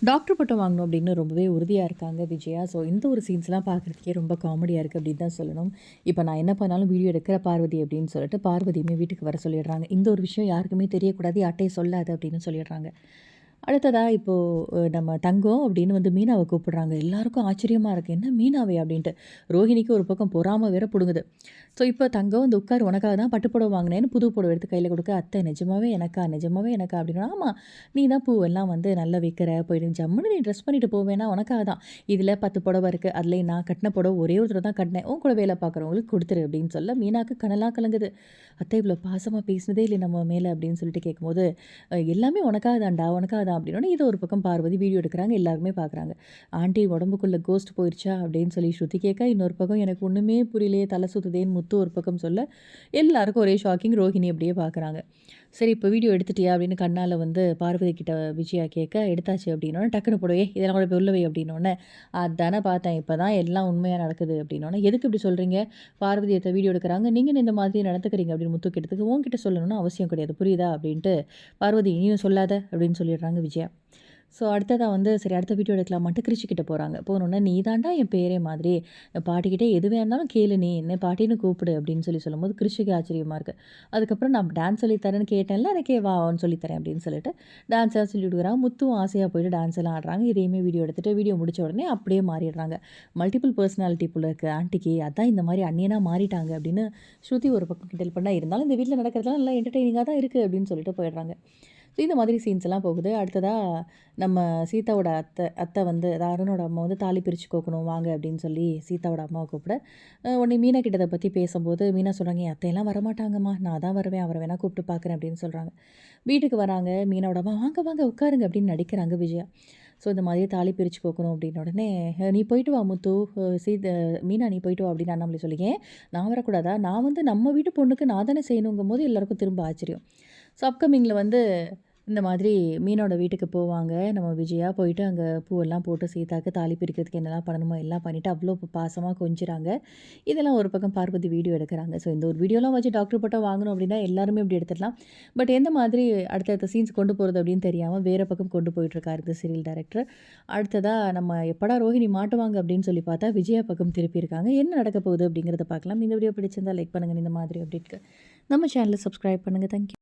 Doctor பட்டம் வாங்கணும் அப்படின்னு ரொம்பவே உறுதியா இருக்காங்க விஜயா. ஸோ இந்த ஒரு சீன்ஸ்லாம் பார்க்குறதுக்கே ரொம்ப காமெடியா இருக்கு அப்படின்னு தான் சொல்லணும். இப்போ நான் என்ன பண்ணாலும் வீடியோ எடுக்கிற பார்வதி அப்படின்னு சொல்லிட்டு பார்வதியுமே வீட்டுக்கு வர சொல்லிடுறாங்க. இந்த ஒரு விஷயம் யாருக்குமே தெரியக்கூடாது, யார்ட்டயும் சொல்லாத அப்படின்னு சொல்லிடுறாங்க. அடுத்ததா இப்போ நம்ம தங்கம் அப்படின்னு வந்து மீனாவ கூப்பிடுறாங்க. எல்லாருக்கும் ஆச்சரியமா இருக்கு. என்ன மீனாவே அப்படின்ட்டு. ரோஹிணிக்கு ஒரு பக்கம் பொறாம வேற புடுங்குது. ஸோ இப்போ தங்கம் வந்து உட்காரு உனக்காக தான் பட்டு புடவ வாங்கினேன்னு புது புடவ எடுத்து கையில குடுக்க, "அத்தை நிஜமாவே எனக்கா? நிஜமாவே எனக்கா?" அப்படின்னா, "ஆமா. நீ தான் பூவெல்லாம் வந்து நல்லா விக்கிற. போயிட்டு ஜம்முன்னு நீ ட்ரெஸ் பண்ணிட்டு போவேனா உனக்காக தான். இதில 10 புடவ இருக்கு. அதிலேயும் நான் கட்டின புடவ ஒரே ஒரு தடவ தான் கட்டினேன். உன் கூட வேலை பார்க்குறவங்களுக்கு குடுத்துரு" அப்படின்னு சொல்ல மீனாக்கு கண்ணெல்லாம் கலங்குது. "அத்தை இவ்வளோ பாசமா பேசினதே இல்லையே நம்ம மேல" அப்படின்னு சொல்லிட்டு கேட்கும்போது, எல்லாமே உனக்காக தான்டா, உனக்காக தான்" அப்படின்னோனே, இத ஒரு பக்கம் பார்வதி வீடியோ எடுக்குறாங்க. எல்லாருமே பார்க்குறாங்க. "ஆன்டி உடம்புக்குள்ள கோஸ்ட் போயிருச்சா?" அப்படின்னு சொல்லி ஸ்ருதி கேட்க, இன்னொரு பக்கம் "எனக்கு ஒண்ணுமே புரியலையே, தல சுத்துதேன்னு" முத்து ஒரு பக்கம் சொல்ல, எல்லாருக்கும் ஒரே ஷாக்கிங். ரோஹிணி அப்படியே பார்க்குறாங்க. "சரி இப்போ வீடியோ எடுத்துட்டியா?" அப்படின்னு கண்ணால வந்து பார்வதி கிட்ட விஜயா கேட்க, "எடுத்தாச்சு" அப்படின்னோனே, டக்குனு போடு, "ஏய் இதெல்லாம் கூட போய் உள்ள வை" அப்படின்னோனே, "அதானே பார்த்தேன். இப்ப தான் எல்லாம் உண்மையா நடக்குது" அப்படின்னோனே, "எதுக்கு இப்படி சொல்றீங்க? பார்வதி அத்த வீடியோ எடுக்குறாங்க. நீங்க என்ன இந்த மாதிரி நடந்துக்கிறீங்க" அப்படின்னு முத்து கேட்டதுக்கு, "உன்கிட்ட சொல்லணும்னு அவசியம் கிடையாது. புரியுதா?" அப்படின்ட்டு பார்வதி, "நீயும் சொல்லாத" அப்படின்னு சொல்லிடுறாங்க விஜயா. ஸோ அடுத்ததா வந்து சரி அடுத்த வீடியோ எடுக்கலாமான்ட்டு கிருஷி கிட்ட போறாங்க. போனோனே, "நீ தான்டா என் பேரே மாதிரி. பாட்டிக்கிட்ட எதுவா இருந்தாலும் கேளு நீ. என்ன பாட்டின்னு கூப்பிடு" அப்படின்னு சொல்லும்போது கிருஷிக்கு ஆச்சரியமா இருக்கு. அதுக்கப்புறம் நான் டான்ஸ் சொல்லி தரேன்னு கேட்டேன்ல, எனக்கே வான்னு சொல்லி தரேன் அப்படின்னு சொல்லிட்டு டான்ஸ்லாம் சொல்லி கொடுக்குறாங்க. முத்துவும் ஆசையா போயிட்டு டான்ஸ் எல்லாம் ஆடுறாங்க. இதையுமே வீடியோ எடுத்துட்டு வீடியோ முடிச்ச உடனே அப்படியே மாறிடுறாங்க. மல்டிபிள் பர்சனாலிட்டி போல இருக்கு ஆன்டிக்கு. அதான் இந்த மாரி அந்நியனா மாறிட்டாங்க அப்படின்னு ஸ்ருதி ஒரு பக்கம் கிண்டல் பண்ணா, இருந்தாலும் இந்த வீட்ல நடக்கிறதெல்லாம் நல்லா என்டர்டெய்னிங்கா தான் இருக்கு அப்படின்னு சொல்லிட்டு போயிடுறாங்க. ஸோ இந்த மாதிரி சீன்ஸ் எல்லாம் போகுது. அடுத்ததா நம்ம சீதாவோட அத்தை வந்து அதாவது அருணோட அம்மா வந்து தாலி பிரிச்சு கோக்கணும் வாங்க அப்படின்னு சொல்லி சீதாவோட அம்மாவ கூப்பிட, உடனே மீனா கிட்ட இத பத்தி பேசும்போது, மீனா சொல்றாங்க, "என் அத்தையெல்லாம் வரமாட்டாங்கம்மா. நான் தான் வருவேன். அவர வேணா கூப்பிட்டு பார்க்குறேன்" அப்படின்னு சொல்றாங்க. வீட்டுக்கு வராங்க. மீனாவோட அம்மா, "வாங்க, வாங்க உட்காருங்க" அப்படின்னு நடிக்கிறாங்க விஜயா. ஸோ இந்த மாதிரி தாலி பிரிச்சு கோக்கணும் அப்படின்ன உடனே, "நீ போயிட்டு வா முத்து, மீனா நீ போயிட்டு வா" அப்படின்னு அண்ணாமலை சொல்லி, "ஏன் நான் வரக்கூடாதா? நான் வந்து நம்ம வீட்டு பொண்ணுக்கு நான் தானே செய்யணுங்கும்போது" எல்லாருக்கும் திரும்ப ஆச்சரியம். ஸோ அப்கமிங்கில வந்து இந்த மாதிரி மீனோட வீட்டுக்கு போவாங்க. நம்ம விஜயா போயிட்டு அங்க பூவெல்லாம் போட்டு சீதாக்கு தாலி பிரிக்கிறதுக்கு என்னலாம் பண்ணணுமோ எல்லாம் பண்ணிட்டு, அவ்ளோ பாசமா கொஞ்சுறாங்க. இதெல்லாம் ஒரு பக்கம் பார்வதி வீடியோ எடுக்குறாங்க. ஸோ இந்த ஒரு வீடியோலாம் வச்சு டாக்டர் பட்டம் வாங்கணும் அப்டின்னா எல்லாருமே இப்டி எடுத்துடலாம். பட் எந்த மாதிரி அடுத்தடுத்த சீன்ஸ் கொண்டு போறது அப்டின்னு தெரியாம வேற பக்கம் கொண்டு போயிட்டுருக்காரு இந்த சீரியல் டைரக்டர். அடுத்ததா நம்ம எப்படா ரோஹிணி மாட்டுவாங்க அப்டின்னு சொல்லி பார்த்தா, விஜயா பக்கம் திருப்பியிருக்காங்க. என்ன நடக்க போகுது அப்டிங்கிறத பார்க்கலாம். இந்த வீடியோ பிடிச்சிருந்தா லைக் பண்ணுங்க. இந்த மாதிரி அப்டேட்க்கு நம்ம சேனல சப்ஸ்கிரைப் பண்ணுங்க. Thank you.